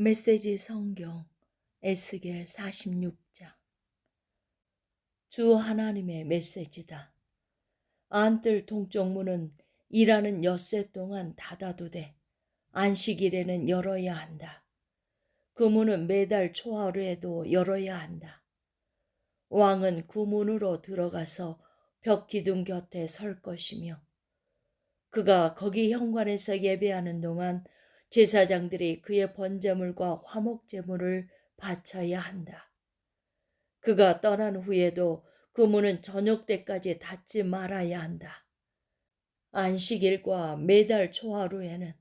메시지 성경 에스겔 46장. 주 하나님의 메시지다. 안뜰 동쪽 문은 일하는 엿새 동안 닫아두되 안식일에는 열어야 한다. 그 문은 매달 초하루에도 열어야 한다. 왕은 그 문으로 들어가서 벽 기둥 곁에 설 것이며 그가 거기 현관에서 예배하는 동안 제사장들이 그의 번제물과 화목제물을 바쳐야 한다. 그가 떠난 후에도 그 문은 저녁 때까지 닫지 말아야 한다. 안식일과 매달 초하루에는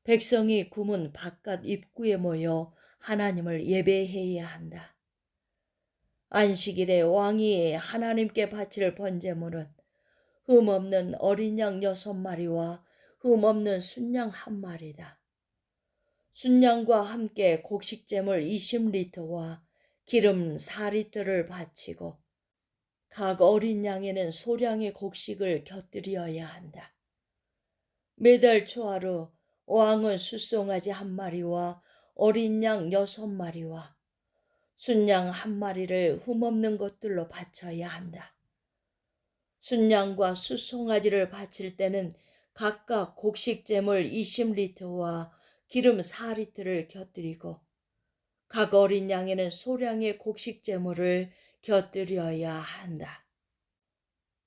백성이 그 문 바깥 입구에 모여 하나님을 예배해야 한다. 안식일에 왕이 하나님께 바칠 번제물은 흠없는 어린 양 6마리와 흠없는 순양 1마리다. 순양과 함께 곡식제물 20리터와 기름 4리터를 바치고 각 어린 양에는 소량의 곡식을 곁들여야 한다. 매달 초하루 왕은 숫송아지 1마리와 어린 양 6마리와 순양 1마리를 흠없는 것들로 바쳐야 한다. 순양과 숫송아지를 바칠 때는 각각 곡식제물 20리터와 기름 4리터를 곁들이고 각 어린 양에는 소량의 곡식제물을 곁들여야 한다.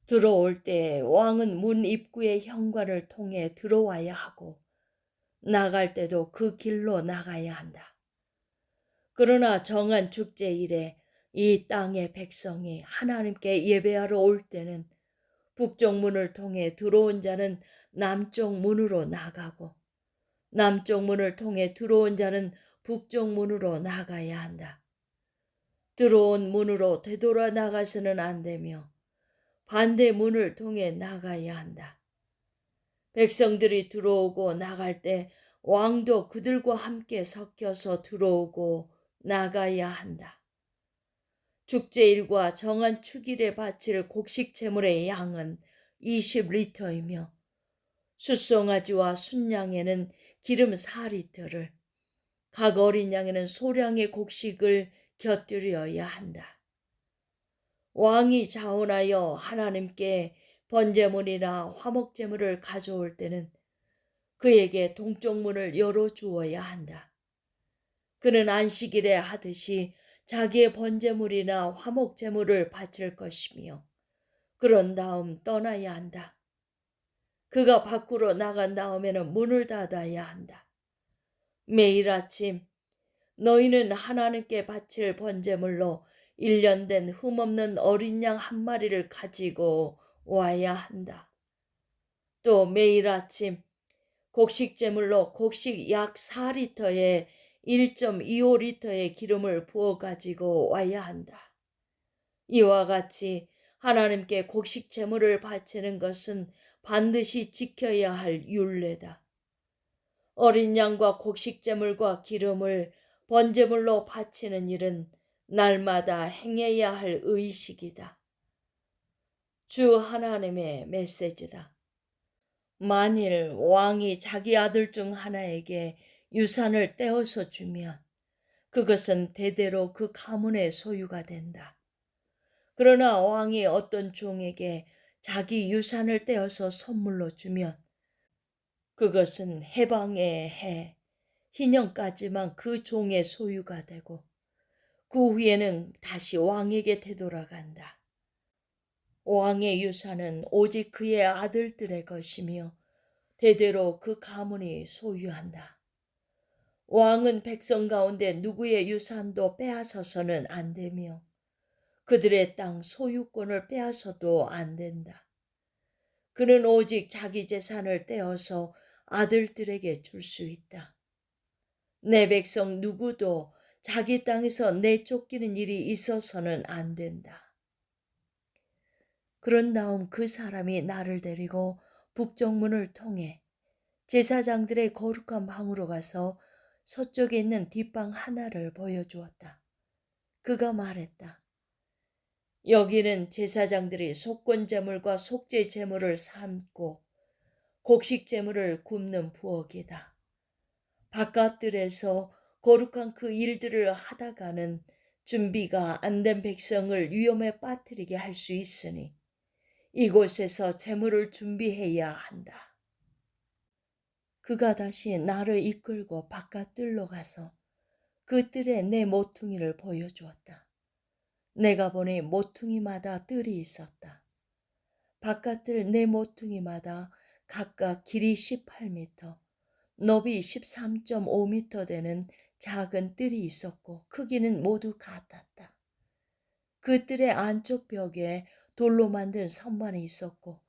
들어올 때 왕은 문 입구의 현관을 통해 들어와야 하고 나갈 때도 그 길로 나가야 한다. 그러나 정한 축제일에 이 땅의 백성이 하나님께 예배하러 올 때는 북쪽 문을 통해 들어온 자는 남쪽 문으로 나가고 남쪽 문을 통해 들어온 자는 북쪽 문으로 나가야 한다. 들어온 문으로 되돌아 나가서는 안 되며 반대 문을 통해 나가야 한다. 백성들이 들어오고 나갈 때 왕도 그들과 함께 섞여서 들어오고 나가야 한다. 축제일과 정한 축일에 바칠 곡식제물의 양은 20리터이며 숫송아지와 순양에는 기름 4리터를 각 어린 양에는 소량의 곡식을 곁들여야 한다. 왕이 자원하여 하나님께 번제물이나 화목제물을 가져올 때는 그에게 동쪽 문을 열어주어야 한다. 그는 안식일에 하듯이 자기의 번제물이나 화목제물을 바칠 것이며 그런 다음 떠나야 한다. 그가 밖으로 나간 다음에는 문을 닫아야 한다. 매일 아침 너희는 하나님께 바칠 번제물로 1년 된 흠없는 어린 양 1마리를 가지고 와야 한다. 또 매일 아침 곡식제물로 곡식 약 4리터에 1.25리터의 기름을 부어 가지고 와야 한다. 이와 같이 하나님께 곡식제물을 바치는 것은 반드시 지켜야 할 율례다. 어린 양과 곡식제물과 기름을 번제물로 바치는 일은 날마다 행해야 할 의식이다. 주 하나님의 메시지다. 만일 왕이 자기 아들 중 하나에게 유산을 떼어서 주면 그것은 대대로 그 가문의 소유가 된다. 그러나 왕이 어떤 종에게 자기 유산을 떼어서 선물로 주면 그것은 해방의 해, 희년까지만 그 종의 소유가 되고 그 후에는 다시 왕에게 되돌아간다. 왕의 유산은 오직 그의 아들들의 것이며 대대로 그 가문이 소유한다. 왕은 백성 가운데 누구의 유산도 빼앗아서는 안 되며 그들의 땅 소유권을 빼앗아도 안 된다. 그는 오직 자기 재산을 떼어서 아들들에게 줄 수 있다. 내 백성 누구도 자기 땅에서 내쫓기는 일이 있어서는 안 된다. 그런 다음 그 사람이 나를 데리고 북쪽 문을 통해 제사장들의 거룩한 방으로 가서 서쪽에 있는 뒷방 하나를 보여주었다. 그가 말했다. 여기는 제사장들이 속건제물과 속죄제물을 삶고 곡식제물을 굽는 부엌이다. 바깥들에서 거룩한 그 일들을 하다가는 준비가 안 된 백성을 위험에 빠뜨리게 할 수 있으니 이곳에서 재물을 준비해야 한다. 그가 다시 나를 이끌고 바깥 뜰로 가서 그 뜰에 내 모퉁이를 보여주었다. 내가 보니 모퉁이마다 뜰이 있었다. 바깥뜰 네 모퉁이마다 각각 길이 18m, 높이 13.5m 되는 작은 뜰이 있었고 크기는 모두 같았다. 그 뜰의 안쪽 벽에 돌로 만든 선반이 있었고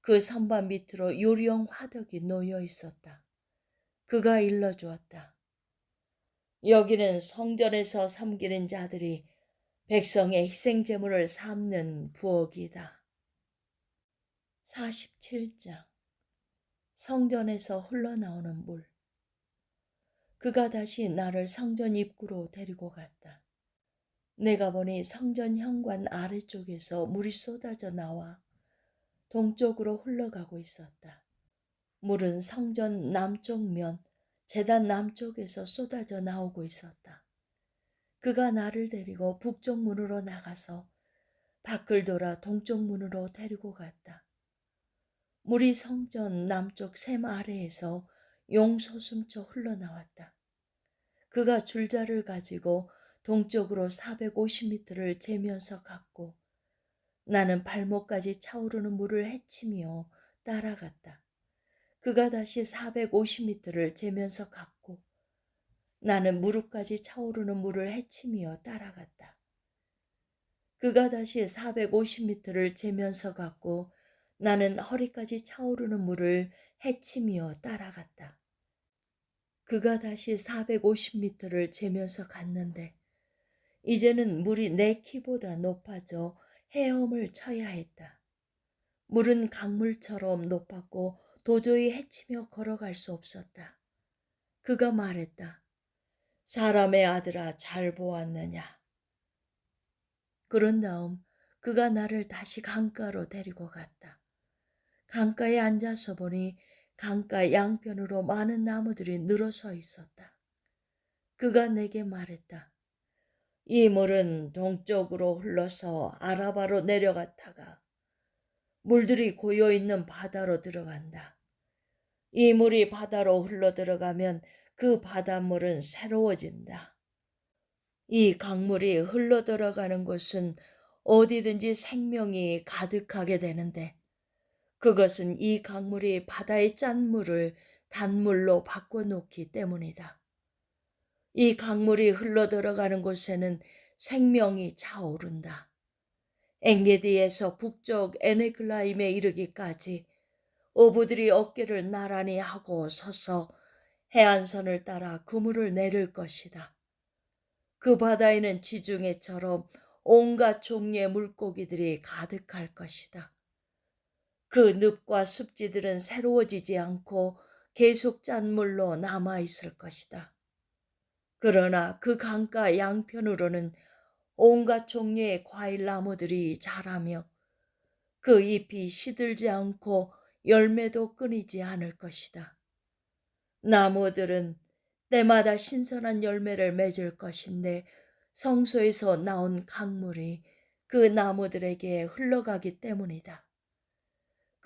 그 선반 밑으로 요리용 화덕이 놓여 있었다. 그가 일러주었다. 여기는 성전에서 섬기는 자들이 백성의 희생제물을 삶는 부엌이다. 47장 성전에서 흘러나오는 물. 그가 다시 나를 성전 입구로 데리고 갔다. 내가 보니 성전 현관 아래쪽에서 물이 쏟아져 나와 동쪽으로 흘러가고 있었다. 물은 성전 남쪽 면, 제단 남쪽에서 쏟아져 나오고 있었다. 그가 나를 데리고 북쪽 문으로 나가서 밖을 돌아 동쪽 문으로 데리고 갔다. 물이 성전 남쪽 샘 아래에서 용소숨쳐 흘러나왔다. 그가 줄자를 가지고 동쪽으로 450m를 재면서 갔고 나는 발목까지 차오르는 물을 헤치며 따라갔다. 그가 다시 450m를 재면서 갔고 나는 무릎까지 차오르는 물을 헤치며 따라갔다. 그가 다시 450m를 재면서 갔고 나는 허리까지 차오르는 물을 헤치며 따라갔다. 그가 다시 450m를 재면서 갔는데 이제는 물이 내 키보다 높아져 헤엄을 쳐야 했다. 물은 강물처럼 높았고 도저히 헤치며 걸어갈 수 없었다. 그가 말했다. 사람의 아들아, 잘 보았느냐. 그런 다음 그가 나를 다시 강가로 데리고 갔다. 강가에 앉아서 보니 강가 양편으로 많은 나무들이 늘어서 있었다. 그가 내게 말했다. 이 물은 동쪽으로 흘러서 아라바로 내려갔다가 물들이 고여있는 바다로 들어간다. 이 물이 바다로 흘러들어가면 그 바닷물은 새로워진다. 이 강물이 흘러들어가는 곳은 어디든지 생명이 가득하게 되는데 그것은 이 강물이 바다의 짠물을 단물로 바꿔놓기 때문이다. 이 강물이 흘러들어가는 곳에는 생명이 차오른다. 엥게디에서 북쪽 에네글라임에 이르기까지 어부들이 어깨를 나란히 하고 서서 해안선을 따라 그물을 내릴 것이다. 그 바다에는 지중해처럼 온갖 종류의 물고기들이 가득할 것이다. 그 늪과 습지들은 새로워지지 않고 계속 짠물로 남아있을 것이다. 그러나 그 강가 양편으로는 온갖 종류의 과일 나무들이 자라며 그 잎이 시들지 않고 열매도 끊이지 않을 것이다. 나무들은 때마다 신선한 열매를 맺을 것인데 성소에서 나온 강물이 그 나무들에게 흘러가기 때문이다.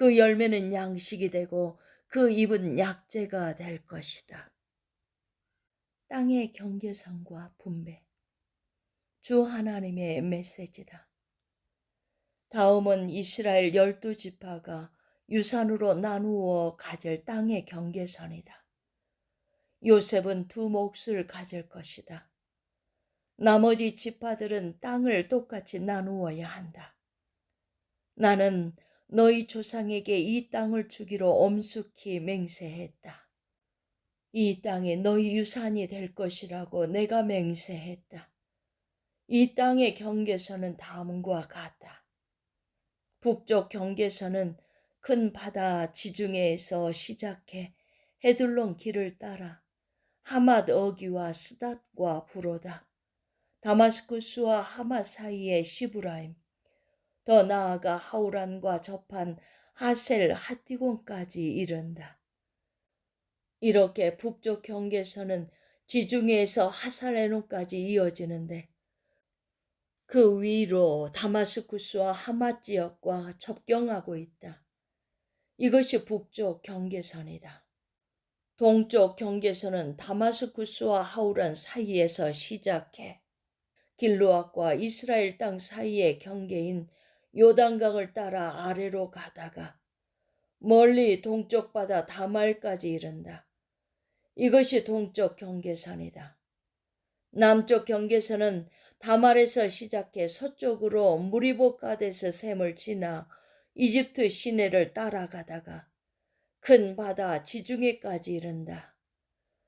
그 열매는 양식이 되고 그 잎은 약재가 될 것이다. 땅의 경계선과 분배. 주 하나님의 메시지다. 다음은 이스라엘 12지파가 유산으로 나누어 가질 땅의 경계선이다. 요셉은 두 몫을 가질 것이다. 나머지 지파들은 땅을 똑같이 나누어야 한다. 나는 너희 조상에게 이 땅을 주기로 엄숙히 맹세했다. 이 땅이 너희 유산이 될 것이라고 내가 맹세했다. 이 땅의 경계선은 다음과 같다. 북쪽 경계선은 큰 바다 지중해에서 시작해 헤들론 길을 따라 하맛 어기와 스닷과 부로다. 다마스쿠스와 하맛 사이의 시브라임, 더 나아가 하우란과 접한 하셀 핫디곤까지 이른다. 이렇게 북쪽 경계선은 지중해에서 하살레논까지 이어지는데 그 위로 다마스쿠스와 하맛 지역과 접경하고 있다. 이것이 북쪽 경계선이다. 동쪽 경계선은 다마스쿠스와 하우란 사이에서 시작해 길르앗과 이스라엘 땅 사이의 경계인 요단강을 따라 아래로 가다가 멀리 동쪽 바다 다말까지 이른다. 이것이 동쪽 경계선이다. 남쪽 경계선은 다말에서 시작해 서쪽으로 무리보 가데스 샘을 지나 이집트 시내를 따라가다가 큰 바다 지중해까지 이른다.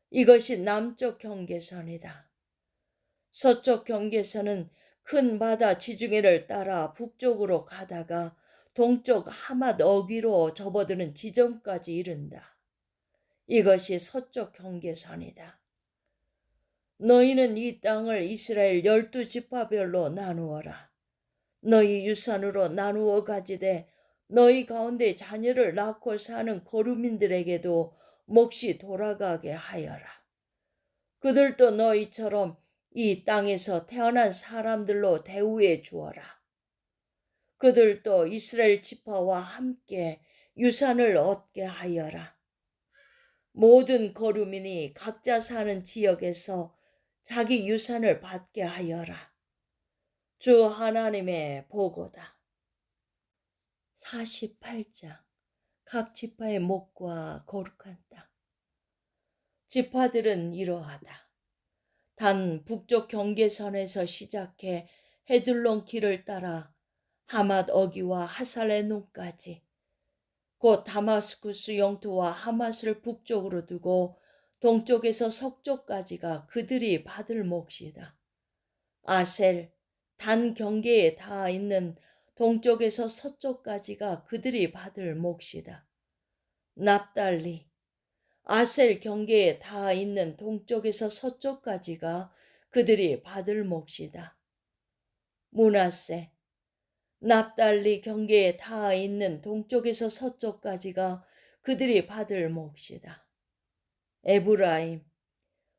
이것이 남쪽 경계선이다. 서쪽 경계선은 큰 바다 지중해를 따라 북쪽으로 가다가 동쪽 하맛 어귀로 접어드는 지점까지 이른다. 이것이 서쪽 경계선이다. 너희는 이 땅을 이스라엘 12지파별로 나누어라. 너희 유산으로 나누어 가지되 너희 가운데 자녀를 낳고 사는 거류민들에게도 몫이 돌아가게 하여라. 그들도 너희처럼 이 땅에서 태어난 사람들로 대우해 주어라. 그들도 이스라엘 지파와 함께 유산을 얻게 하여라. 모든 거류민이 각자 사는 지역에서 자기 유산을 받게 하여라. 주 하나님의 보고다. 48장 각 지파의 몫과 거룩한 땅. 지파들은 이러하다. 단 북쪽 경계선에서 시작해 헤들론 길을 따라 하맛 어귀와 하살레논까지 곧 다마스쿠스 영토와 하맛을 북쪽으로 두고 동쪽에서 서쪽까지가 그들이 받을 몫이다. 아셀, 단 경계에 닿아 있는 동쪽에서 서쪽까지가 그들이 받을 몫이다. 납달리, 아셀 경계에 닿아 있는 동쪽에서 서쪽까지가 그들이 받을 몫이다. 므낫세, 납달리 경계에 닿아 있는 동쪽에서 서쪽까지가 그들이 받을 몫이다. 에브라임,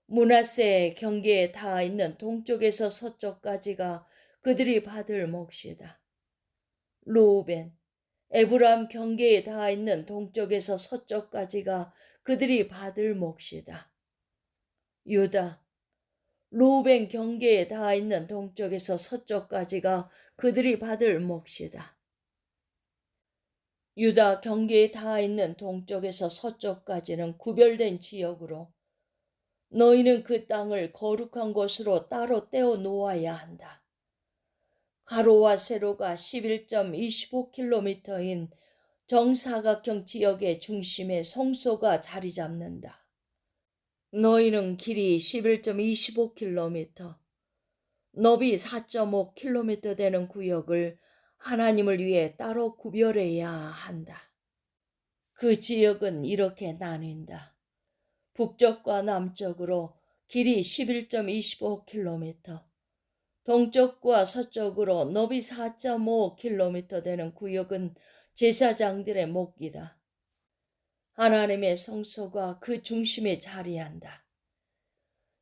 므낫세 경계에 닿아 있는 동쪽에서 서쪽까지가 그들이 받을 몫이다. 루벤, 에브람 경계에 닿아 있는 동쪽에서 서쪽까지가 그들이 받을 몫이다. 유다, 루벤 경계에 닿아 있는 동쪽에서 서쪽까지가 그들이 받을 몫이다. 유다 경계에 닿아 있는 동쪽에서 서쪽까지는 구별된 지역으로 너희는 그 땅을 거룩한 곳으로 따로 떼어 놓아야 한다. 가로와 세로가 11.25km인 정사각형 지역의 중심에 성소가 자리 잡는다. 너희는 길이 11.25km, 너비 4.5km 되는 구역을 하나님을 위해 따로 구별해야 한다. 그 지역은 이렇게 나뉜다. 북쪽과 남쪽으로 길이 11.25km, 동쪽과 서쪽으로 너비 4.5km 되는 구역은 제사장들의 몫이다. 하나님의 성소가 그 중심에 자리한다.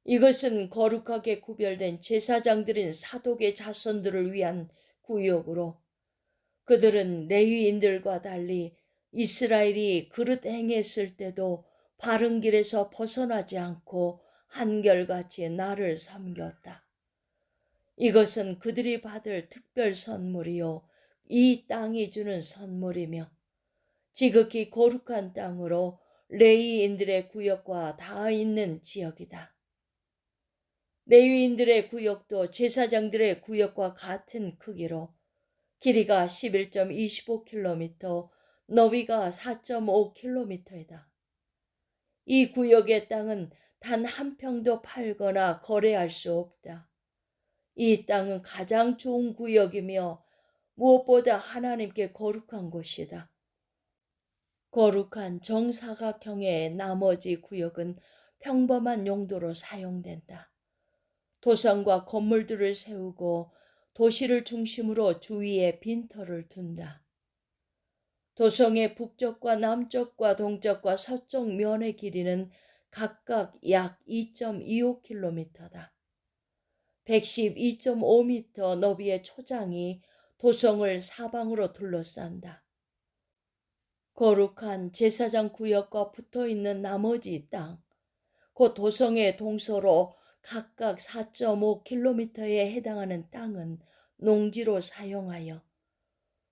이것은 거룩하게 구별된 제사장들인 사독의 자손들을 위한 구역으로 그들은 레위인들과 달리 이스라엘이 그릇 행했을 때도 바른 길에서 벗어나지 않고 한결같이 나를 섬겼다. 이것은 그들이 받을 특별 선물이요 이 땅이 주는 선물이며 지극히 거룩한 땅으로 레위인들의 구역과 닿아 있는 지역이다. 레위인들의 구역도 제사장들의 구역과 같은 크기로 길이가 11.25km, 너비가 4.5km이다. 이 구역의 땅은 단 한 평도 팔거나 거래할 수 없다. 이 땅은 가장 좋은 구역이며 무엇보다 하나님께 거룩한 곳이다. 거룩한 정사각형의 나머지 구역은 평범한 용도로 사용된다. 도성과 건물들을 세우고 도시를 중심으로 주위에 빈터를 둔다. 도성의 북쪽과 남쪽과 동쪽과 서쪽 면의 길이는 각각 약 2.25km다. 112.5m 너비의 초장이 도성을 사방으로 둘러싼다. 거룩한 제사장 구역과 붙어있는 나머지 땅, 곧 도성의 동서로 각각 4.5km에 해당하는 땅은 농지로 사용하여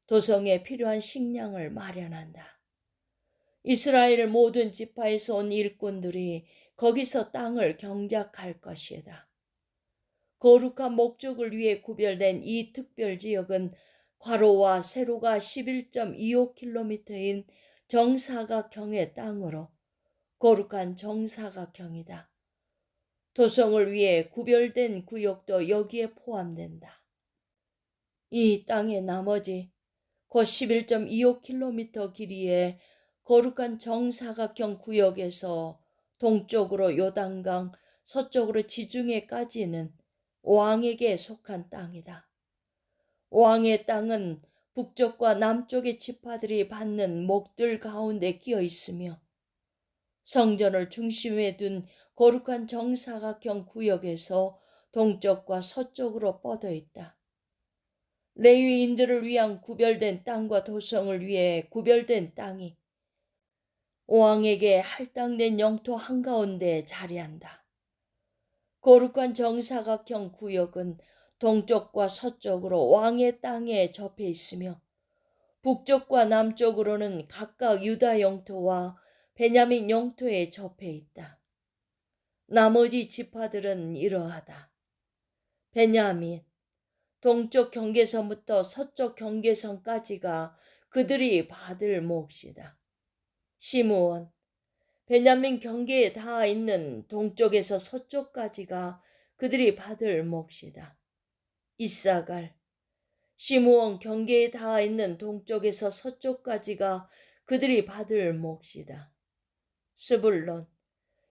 도성에 필요한 식량을 마련한다. 이스라엘 모든 지파에서 온 일꾼들이 거기서 땅을 경작할 것이다. 거룩한 목적을 위해 구별된 이 특별지역은 괄호와 세로가 11.25km인 정사각형의 땅으로 거룩한 정사각형이다. 도성을 위해 구별된 구역도 여기에 포함된다. 이 땅의 나머지 곧 11.25km 길이의 거룩한 정사각형 구역에서 동쪽으로 요단강, 서쪽으로 지중해까지는 왕에게 속한 땅이다. 왕의 땅은 북쪽과 남쪽의 지파들이 받는 목들 가운데 끼어 있으며 성전을 중심에 둔 거룩한 정사각형 구역에서 동쪽과 서쪽으로 뻗어 있다. 레위인들을 위한 구별된 땅과 도성을 위해 구별된 땅이 왕에게 할당된 영토 한가운데 자리한다. 거룩한 정사각형 구역은 동쪽과 서쪽으로 왕의 땅에 접해 있으며 북쪽과 남쪽으로는 각각 유다 영토와 베냐민 영토에 접해 있다. 나머지 지파들은 이러하다. 베냐민, 동쪽 경계선부터 서쪽 경계선까지가 그들이 받을 몫이다. 시므온, 베냐민 경계에 닿아 있는 동쪽에서 서쪽까지가 그들이 받을 몫이다. 이사갈, 시므온 경계에 닿아 있는 동쪽에서 서쪽까지가 그들이 받을 몫이다. 스불론,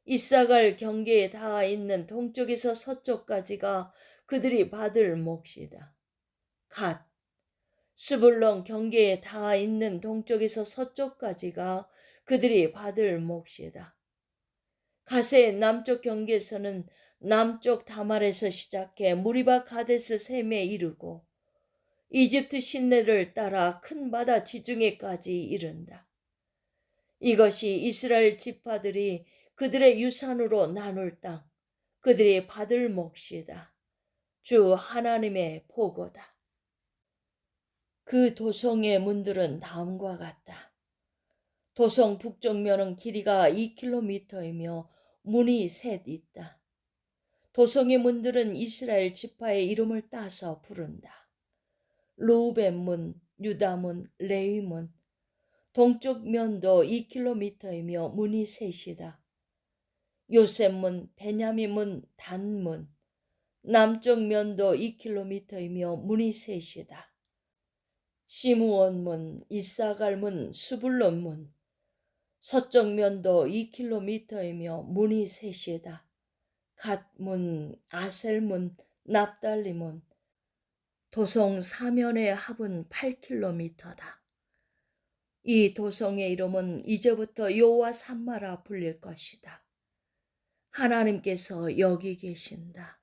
이사갈 경계에 닿아 있는 동쪽에서 서쪽까지가 그들이 받을 몫이다. 갓, 스불론 경계에 닿아 있는 동쪽에서 서쪽까지가 그들이 받을 몫이다. 갓의 남쪽 경계에서는 남쪽 다말에서 시작해 무리바 가데스 셈에 이르고 이집트 시내를 따라 큰 바다 지중해까지 이른다. 이것이 이스라엘 지파들이 그들의 유산으로 나눌 땅, 그들이 받을 몫이다. 주 하나님의 보고다. 그 도성의 문들은 다음과 같다. 도성 북쪽면은 길이가 2km이며 문이 셋 있다. 도성의 문들은 이스라엘 지파의 이름을 따서 부른다. 르우벤 문, 유다 문, 레위 문. 동쪽 면도 2km이며 문이 셋이다. 요셉 문, 베냐민 문, 단 문. 남쪽 면도 2km이며 문이 셋이다. 시므온 문, 이사갈 문, 스불론 문. 서쪽 면도 2km이며 문이 셋이다. 갓 문, 아셀 문, 납달리 문. 도성 사면의 합은 8km다. 이 도성의 이름은 이제부터 여호와 삼마라 불릴 것이다. 하나님께서 여기 계신다.